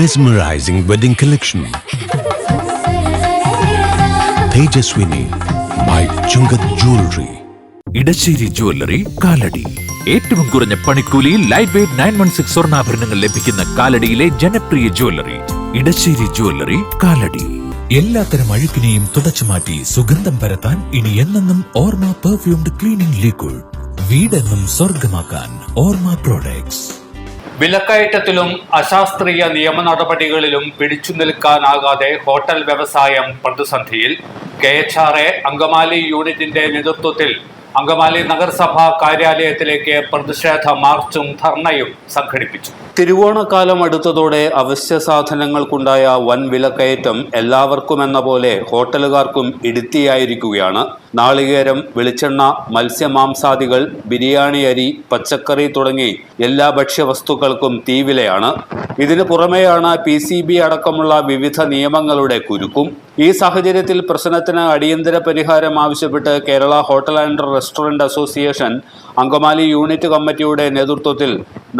Mesmerizing wedding collection. Tejaswini by Chungat Jewelry. Edassery jewellery Kalady. ഏറ്റവും കുറഞ്ഞ പണിക്കൂലിയിൽ ലൈറ്റ് വെയ്റ്റ് 916 സ്വർണ്ണാഭരണങ്ങൾ ലഭിക്കുന്ന കാലടിയിലെ ജനപ്രിയ ജ്വല്ലറി ഇടശ്ശേരി ജ്വല്ലറി കാലടി. എല്ലാത്തരം അഴുക്കിനെയും തുടച്ചു മാറ്റി സുഗന്ധം പരത്താൻ ഇനി എന്നെന്നും ഓർമ്മ പെർഫ്യൂംഡ് ക്ലീനിംഗ് ലിക്വിഡ്. വീടെന്നും സ്വർഗമാക്കാൻ ഓർമ്മ പ്രോഡക്ട്സ്. വിലക്കയറ്റത്തിലും അശാസ്ത്രീയ നിയമ നടപടികളിലും പിടിച്ചു നിൽക്കാനാകാതെ ഹോട്ടൽ വ്യവസായം പ്രതിസന്ധിയിൽ. KHRA അങ്കമാലി യൂണിറ്റിന്റെ നേതൃത്വത്തിൽ അങ്കമാലി നഗരസഭാ കാര്യാലയത്തിലേക്ക് പ്രതിഷേധ മാർച്ചും ധർണയും സംഘടിപ്പിച്ചു. തിരുവോണക്കാലം അടുത്തതോടെ അവശ്യ സാധനങ്ങൾക്കുണ്ടായ വൻ വിലക്കയറ്റം എല്ലാവർക്കുമെന്ന പോലെ ഹോട്ടലുകാർക്കും ഇടുത്തിയായിരിക്കുകയാണ്. നാളികേരം, വെളിച്ചെണ്ണ, മത്സ്യമാംസാദികൾ, ബിരിയാണി അരി, പച്ചക്കറി തുടങ്ങി എല്ലാ ഭക്ഷ്യവസ്തുക്കൾക്കും തീവിലയാണ്. ഇതിനു പുറമെയാണ് PCB അടക്കമുള്ള വിവിധ നിയമങ്ങളുടെ കുരുക്കും. ഈ സാഹചര്യത്തിൽ പ്രശ്നത്തിന് അടിയന്തര പരിഹാരം ആവശ്യപ്പെട്ട് Kerala hotel and restaurant association Angamaly unit കമ്മിറ്റിയുടെ നേതൃത്വത്തിൽ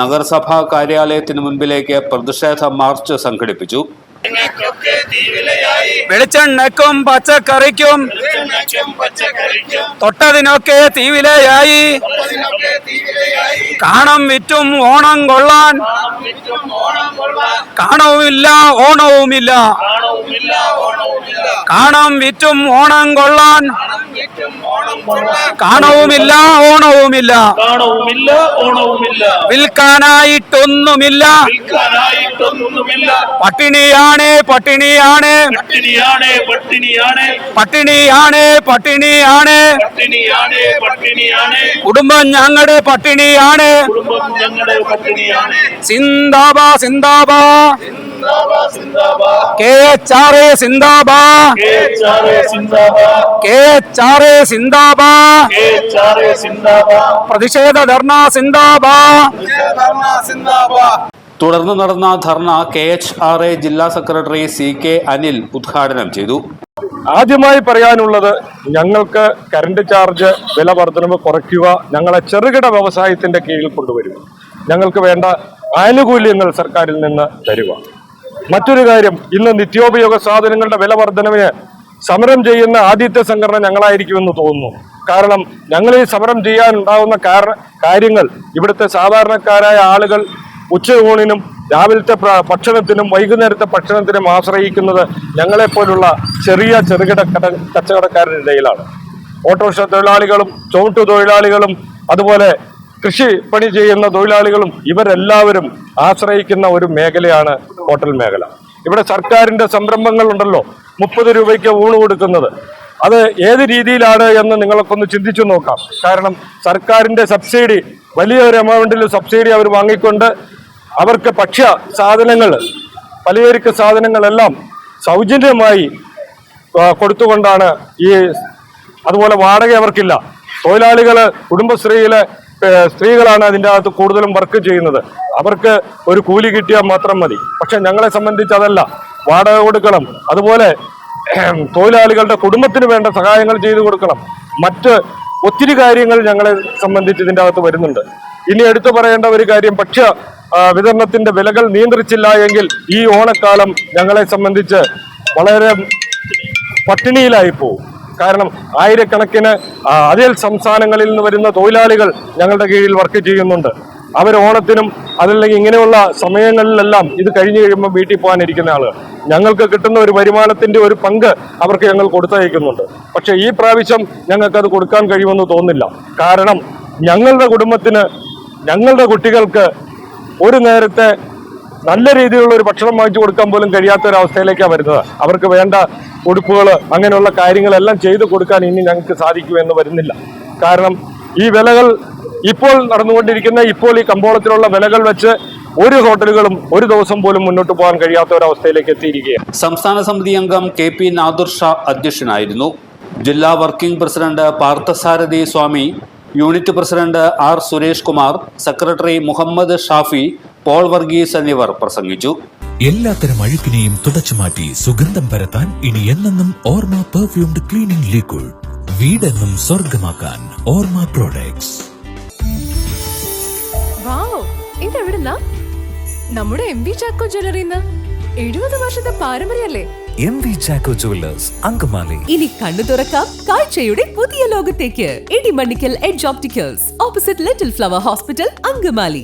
നഗരസഭാ കാര്യാലയത്തിന് മുൻപിലേക്ക് പ്രതിഷേധ മാർച്ച് സംഘടിപ്പിച്ചു. വെളിച്ചെണ്ണയ്ക്കും പച്ചക്കറിക്കും തൊട്ടതിനൊക്കെ തീവിലയായി. കാണം വിറ്റും ഓണം കൊള്ളാൻ കാണവുമില്ല ഓണവുമില്ല. കാണം വിറ്റും ഓണം കൊള്ളാൻ കാണവുമില്ല ഓണവുമില്ല. വിൽക്കാനായിട്ടൊന്നുമില്ല. പട്ടിണിയാണ് പട്ടിണിയാണ് പട്ടിണിയാണ് പട്ടിണിയാണ്. കുടുംബം ഞങ്ങളുടെ പട്ടിണിയാണ്. സിന്ദാബാ സിന്ദാബാ. KHRA സിന്ദാബാ. KHRA സിന്ദാബാ. പ്രതിഷേധ ധർണ സിന്ദാബാ. തുടർന്ന് നടന്ന ധർണ KHRA ജില്ലാ സെക്രട്ടറി CK അനിൽ ഉദ്ഘാടനം ചെയ്തു. ആദ്യമായി പറയാനുള്ളത്, ഞങ്ങൾക്ക് കറണ്ട് ചാർജ് വില വർധനവ് കുറയ്ക്കുക, ഞങ്ങളെ ചെറുകിട വ്യവസായത്തിന്റെ കീഴിൽ കൊണ്ടുവരിക, ഞങ്ങൾക്ക് വേണ്ട ആനുകൂല്യങ്ങൾ സർക്കാരിൽ നിന്ന് തരിക. മറ്റൊരു കാര്യം, ഇന്ന് നിത്യോപയോഗ സാധനങ്ങളുടെ വില വർധനവിന് സമരം ചെയ്യുന്ന ആദ്യത്തെ സംഘടന ഞങ്ങളായിരിക്കുമെന്ന് തോന്നുന്നു. കാരണം ഞങ്ങൾ ഈ സമരം ചെയ്യാനുണ്ടാകുന്ന കാര്യങ്ങൾ ഇവിടുത്തെ സാധാരണക്കാരായ ആളുകൾ ഉച്ചയൂണിനും രാവിലത്തെ ഭക്ഷണത്തിനും വൈകുന്നേരത്തെ ഭക്ഷണത്തിനും ആശ്രയിക്കുന്നത് ഞങ്ങളെപ്പോലുള്ള ചെറുകിട കച്ചവടക്കാരുടെ ഇടയിലാണ്. ഓട്ടോറിക്ഷ തൊഴിലാളികളും ചുവട്ടു തൊഴിലാളികളും അതുപോലെ കൃഷി പണി ചെയ്യുന്ന തൊഴിലാളികളും ഇവരെല്ലാവരും ആശ്രയിക്കുന്ന ഒരു മേഖലയാണ് ഹോട്ടൽ മേഖല. ഇവിടെ സർക്കാരിന്റെ സംരംഭങ്ങൾ ഉണ്ടല്ലോ, 30 രൂപയ്ക്ക് ഊണ് കൊടുക്കുന്നത്. അത് ഏത് രീതിയിലാണ് എന്ന് നിങ്ങൾക്കൊന്ന് ചിന്തിച്ചു നോക്കാം. കാരണം സർക്കാരിന്റെ സബ്സിഡി, വലിയൊരു എമൗണ്ടിൽ സബ്സിഡി അവർ വാങ്ങിക്കൊണ്ട് അവർക്ക് ഭക്ഷ്യ സാധനങ്ങൾ, പലചരക്ക് സാധനങ്ങളെല്ലാം സൗജന്യമായി കൊടുത്തുകൊണ്ടാണ് അതുപോലെ വാടക അവർക്കില്ല. തൊഴിലാളികൾ, കുടുംബശ്രീയിലെ സ്ത്രീകളാണ് അതിൻ്റെ അകത്ത് കൂടുതലും വർക്ക് ചെയ്യുന്നത്. അവർക്ക് ഒരു കൂലി കിട്ടിയാൽ മാത്രം മതി. പക്ഷെ ഞങ്ങളെ സംബന്ധിച്ച് അതല്ല, വാടക കൊടുക്കണം, അതുപോലെ തൊഴിലാളികളുടെ കുടുംബത്തിന് വേണ്ട സഹായങ്ങൾ ചെയ്തു കൊടുക്കണം. മറ്റ് ഒത്തിരി കാര്യങ്ങൾ ഞങ്ങളെ സംബന്ധിച്ച് ഇതിൻ്റെ അകത്ത് വരുന്നുണ്ട്. ഇനി എടുത്തു പറയേണ്ട ഒരു കാര്യം, ഭക്ഷ്യ വിതരണത്തിന്റെ വിലകൾ നിയന്ത്രിച്ചില്ല എങ്കിൽ ഈ ഓണക്കാലം ഞങ്ങളെ സംബന്ധിച്ച് വളരെ പട്ടിണിയിലായി പോകും. കാരണം ആയിരക്കണക്കിന് അയൽ സംസ്ഥാനങ്ങളിൽ നിന്ന് വരുന്ന തൊഴിലാളികൾ ഞങ്ങളുടെ കീഴിൽ വർക്ക് ചെയ്യുന്നുണ്ട്. അവർ ഓണത്തിനും അതല്ലെങ്കിൽ ഇങ്ങനെയുള്ള സമയങ്ങളിലെല്ലാം ഇത് കഴിഞ്ഞു കഴിയുമ്പോൾ വീട്ടിൽ പോകാനിരിക്കുന്ന ആളുകൾ, ഞങ്ങൾക്ക് കിട്ടുന്ന ഒരു വരുമാനത്തിന്റെ ഒരു പങ്ക് അവർക്ക് ഞങ്ങൾ കൊടുത്തയക്കുന്നുണ്ട്. പക്ഷെ ഈ പ്രാവശ്യം ഞങ്ങൾക്കത് കൊടുക്കാൻ കഴിയുമെന്ന് തോന്നുന്നില്ല. കാരണം ഞങ്ങളുടെ കുടുംബത്തിന്, ഞങ്ങളുടെ കുട്ടികൾക്ക് ഒരു നേരത്തെ നല്ല രീതിയിലുള്ള ഒരു ഭക്ഷണം വാങ്ങിച്ചു കൊടുക്കാൻ പോലും കഴിയാത്ത ഒരു അവസ്ഥയിലേക്കാണ് വരുന്നത്. അവർക്ക് വേണ്ട ഉടുപ്പുകൾ, അങ്ങനെയുള്ള കാര്യങ്ങളെല്ലാം ചെയ്തു കൊടുക്കാൻ ഇനി ഞങ്ങൾക്ക് സാധിക്കുമെന്ന് വരുന്നില്ല. കാരണം ഈ വിലകൾ ഇപ്പോൾ നടന്നുകൊണ്ടിരിക്കുന്ന, ഇപ്പോൾ ഈ കമ്പോളത്തിലുള്ള വിലകൾ വെച്ച് ഒരു ഹോട്ടലുകളും ഒരു ദിവസം പോലും മുന്നോട്ട് പോകാൻ കഴിയാത്ത ഒരവസ്ഥയിലേക്ക് എത്തിയിരിക്കുകയാണ്. സംസ്ഥാന സമിതി അംഗം KP നാദുർ ഷാ അധ്യക്ഷനായിരുന്നു. ജില്ലാ working president Parthasarathi Swami, unit president R Suresh Kumar, secretary Muhammad Shafi, Paul Varghese എന്നിവർ പ്രസംഗിച്ചു. എല്ലാത്തരം അഴുക്കിനെയും തുടച്ചു മാറ്റി സുഗന്ധം പരത്താൻ ഇനി എന്നെന്നും ഓർമ്മ പെർഫ്യൂംഡ് ക്ലീനിംഗ് ലിക്വിഡ്. വീടെന്നും സ്വർഗമാക്കാൻ ഓർമ്മ പ്രോഡക്ട്സ്. വാവ്, ഇതെവിടുന്നാ? നമ്മുടെ MV ചാക്കോ ജ്വല്ലറിന്ന് 70 വർഷത്തെ പാരമ്പര്യല്ലേ? MV Chacko jewellers, Angamaly. ഇനി കണ്ണു തുറക്കാം കാഴ്ചയുടെ പുതിയ ലോകത്തേക്ക്. Idimannikkal edge opticals, opposite little flower hospital, Angamaly.